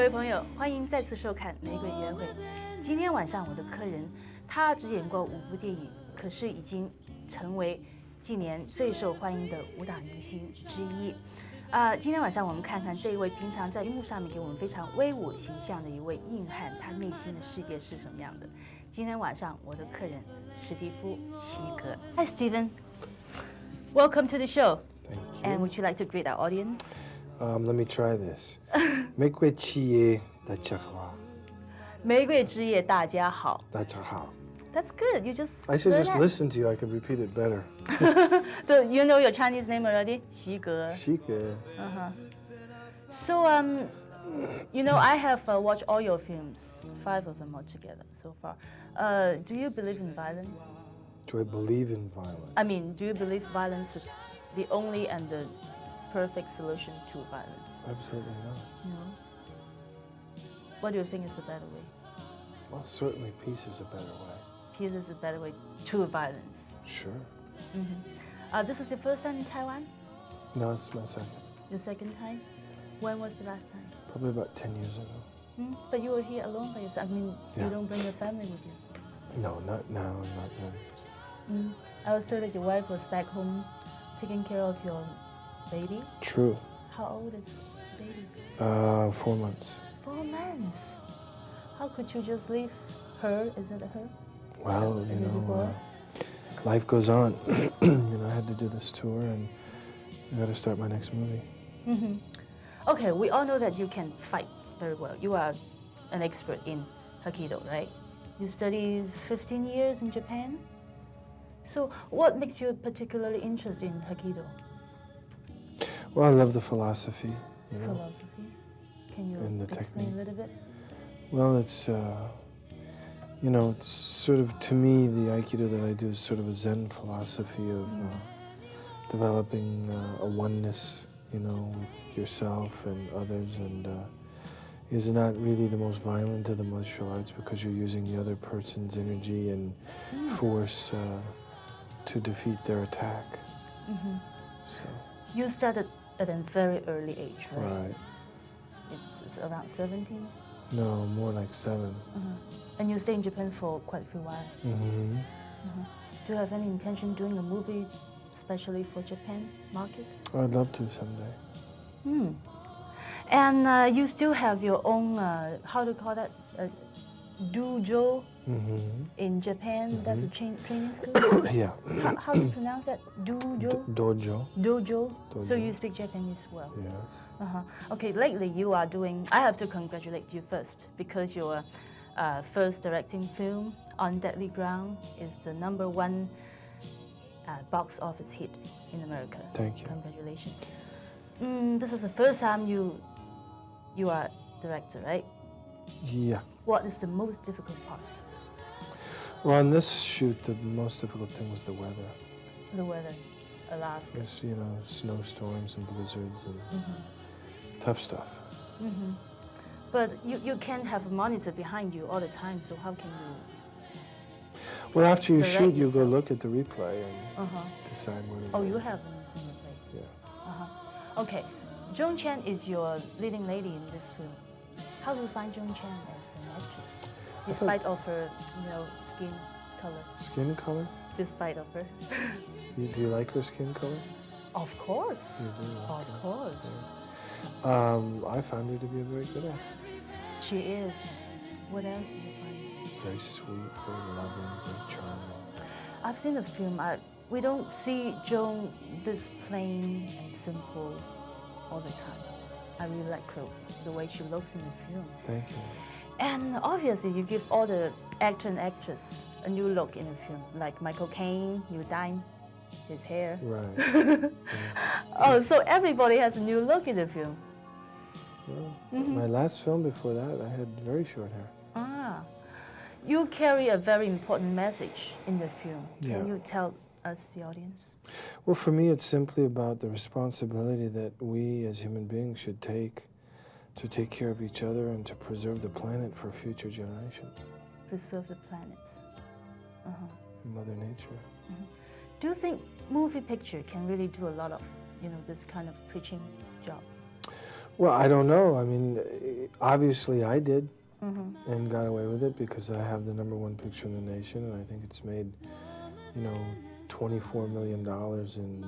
各位朋友，欢迎再次收看《玫瑰约会》。今天晚上我的客人，他只演过5部电影，可是已经成为近年最受欢迎的武打明星之一。今天晚上我们看看这一位平常在荧幕上面给我们非常威武形象的一位硬汉，他内心的世界是什么样的？今天晚上我的客人史蒂夫席格。Hi Stephen, welcome to the show. Thank you. And would you like to greet our audience? Let me try this. 玫瑰之夜大家好。玫瑰之夜大家好。大家好。That's good. You just. I should just listen to you. I could repeat it better. So you know your Chinese name already? 席格.席格. So you know I have watched all your films, 5 of them altogether so far. Do you believe in violence? Do I believe in violence? I mean, do you believe violence is the only and the perfect solution to violence? Absolutely not. No. What do you think is a better way? Well, certainly peace is a better way. Peace is a better way to violence. Sure. This is your first time in Taiwan? No, it's my second. The second time? When was the last time? Probably about 10 years ago. But you were here alone by yourself. I mean, Yeah. you don't bring your family with you. No, not now, not then. I was told that your wife was back home taking care of your baby. True. How old is the baby? 4 months. 4 months. How could you just leave her? Is it her? Well, The baby boy? life goes on. I had to do this tour, and I got to start my next movie. Okay, we all know that you can fight very well. You are an expert in Aikido, right? You studied 15 years in Japan. So what makes you particularly interested in Aikido? Well, I love the philosophy, Philosophy. Can you And the explain technique. a little bit? Well, it's, it's sort of, to me, the Aikido that I do is sort of a Zen philosophy of developing a oneness, with yourself and others, and is not really the most violent of the martial arts because you're using the other person's energy and force to defeat their attack. So, You started at a very early age, right? right. It's around 17? No, more like 7. And you stay in Japan for quite a few while. Do you have any intention doing a movie, especially for Japan market? I'd love to someday. And you still have your own, how do you call that, dojo in Japan? That's a training school? Yeah. How do you pronounce that? Dojo? Dojo. Dojo? So Dojo. you speak Japanese well? Yes. Okay, lately you are doing, I have to congratulate you first because your first directing film, On Deadly Ground, is the #1 box office hit in America. Thank you. Congratulations. This is the first time you are director, right? Yeah. What is the most difficult part? Well, on this shoot, the most difficult thing was the weather. The weather, Alaska. There's, snowstorms and blizzards and tough stuff. But you can't have a monitor behind you all the time, so how can you? Well, after you Direct shoot, you go yourself. look at the replay and decide what to Oh, do. you have an instant play. Yeah. Okay, Joan Chen is your leading lady in this film. How do you find Joan Chen as an actress, despite of her, skin color? Skin color? Despite of her. Do you like her skin color? Of course. You do. Of Okay. course. I found her to be a very good actor. She is. What else do you find? Very sweet, very loving, very charming. I've seen the film. We don't see Joan this plain and simple all the time. I really like her, the way she looks in the film. Thank you. And obviously, you give all the actor and actress a new look in the film. Like Michael Caine, you dye his hair. Right. Oh, so everybody has a new look in the film. Well, my last film before that, I had very short hair. You carry a very important message in the film. Yeah. Can you tell us, the audience? Well, for me, it's simply about the responsibility that we as human beings should take to take care of each other and to preserve the planet for future generations. Preserve the planet. Mother Nature. Do you think movie picture can really do a lot of, this kind of preaching job? Well, I don't know. I mean, obviously I did and got away with it because I have the #1 picture in the nation, and I think it's made, you know, $24 million in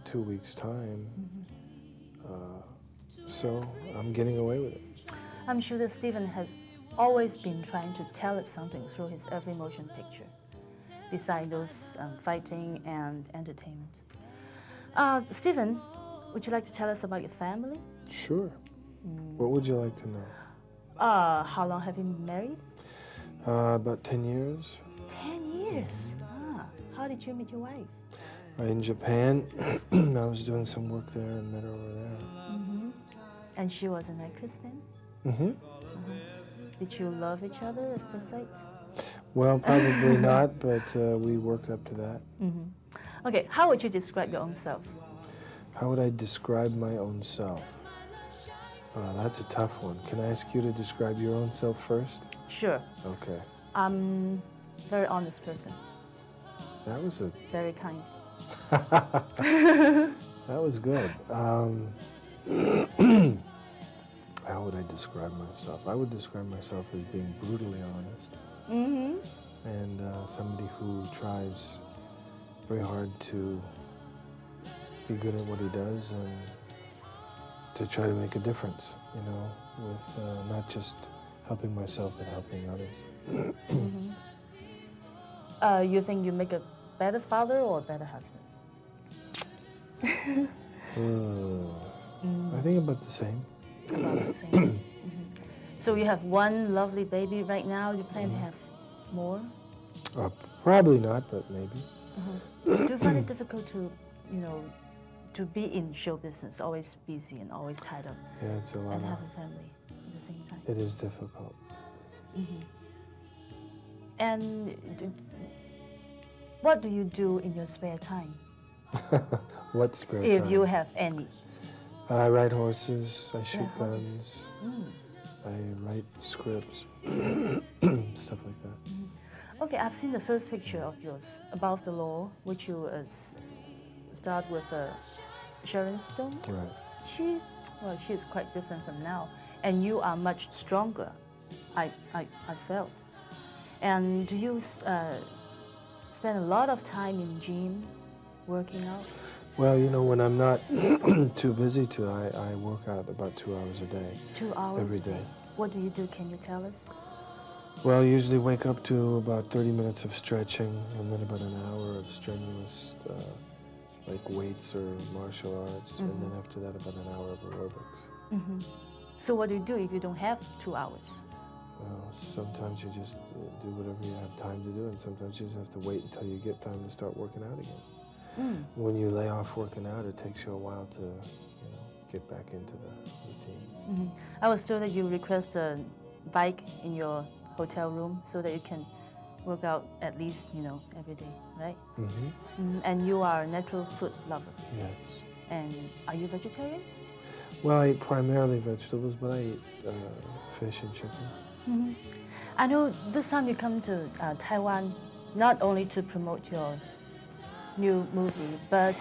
2 weeks' time. So I'm getting away with it. I'm sure that Stephen has always been trying to tell us something through his every motion picture, besides those fighting and entertainment. Stephen, would you like to tell us about your family? Sure. What would you like to know? How long have you been married? About 10 years. 10 years? How did you meet your wife? In Japan. I was doing some work there and met her over there. And she was an actress then? Did you love each other at first sight? Well, probably not, but we worked up to that. Okay, how would you describe your own self? How would I describe my own self? That's a tough one. Can I ask you to describe your own self first? Sure. Okay. I'm a very honest person. That was a... Very kind. That was good. How would I describe myself? I would describe myself as being brutally honest. And somebody who tries very hard to be good at what he does and to try to make a difference, you know, with not just helping myself, but helping others. You think you make a better father or a better husband? I think about the same. About the same. So you have one lovely baby right now. You plan to have more? Probably not, but maybe. Do you find it difficult to, you know, to be in show business, always busy and always tied up? Yeah, it's a lot. And have a family at the same time. It is difficult. And what do you do in your spare time? What spare time? If you have any. I ride horses, I shoot Yeah, horses. guns, I write scripts, stuff like that. Okay, I've seen the first picture of yours, Above the Law, which you start with Sharon Stone. Right. She's quite different from now, and you are much stronger, I felt. And do you spend a lot of time in gym, working out? Well, you know, when I'm not too busy to, I work out about 2 hours a day. 2 hours every a day. What do you do? Can you tell us? Well, I usually wake up to about 30 minutes of stretching and then about an hour of strenuous, like weights or martial arts, and then after that about an hour of aerobics. So what do you do if you don't have 2 hours? Well, sometimes you just do whatever you have time to do, and sometimes you just have to wait until you get time to start working out again. When you lay off working out, it takes you a while to, you know, get back into the routine. I was told that you request a bike in your hotel room so that you can work out at least, you know, every day, right? And you are a natural food lover. Yes. And are you vegetarian? Well, I eat primarily vegetables, but I eat fish and chicken. I know this time you come to Taiwan not only to promote your new movie, but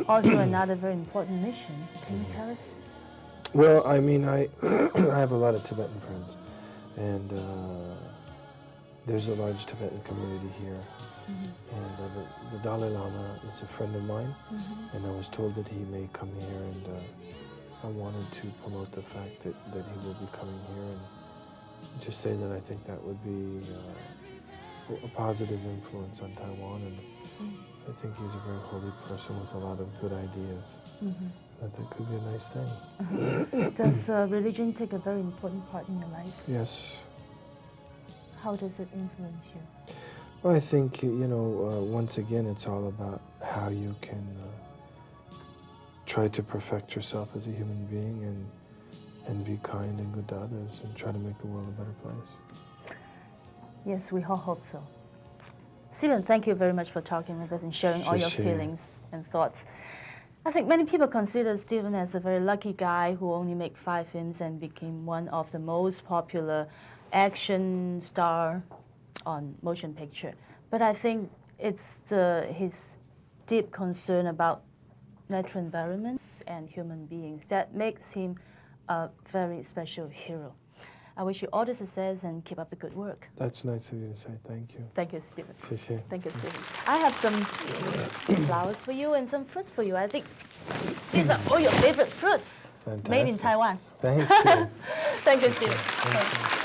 also another very important mission. Can you tell us? Well, I mean, I have a lot of Tibetan friends, and there's a large Tibetan community here. And the Dalai Lama is a friend of mine, and I was told that he may come here, and I wanted to promote the fact that he will be coming here, and just say that I think that would be a positive influence on Taiwan, and I think he's a very holy person with a lot of good ideas. That could be a nice thing. Does religion take a very important part in your life? Yes. How does it influence you? Well, I think, you know, once again, it's all about how you can try to perfect yourself as a human being and be kind and good to others and try to make the world a better place. Yes, we all hope so. Stephen, thank you very much for talking with us and sharing all your feelings and thoughts. I think many people consider Stephen as a very lucky guy who only made 5 films and became one of the most popular action star on motion picture. But I think it's his deep concern about natural environments and human beings that makes him a very special hero. I wish you all the success and keep up the good work. That's nice of you to say. Thank you. Thank you, Stephen. 谢谢。 Thank you, Stephen. I have some flowers for you and some fruits for you. I think these are all your favorite fruits. Fantastic. Made in Taiwan. Thank you. Thank you, Stephen. Thank you.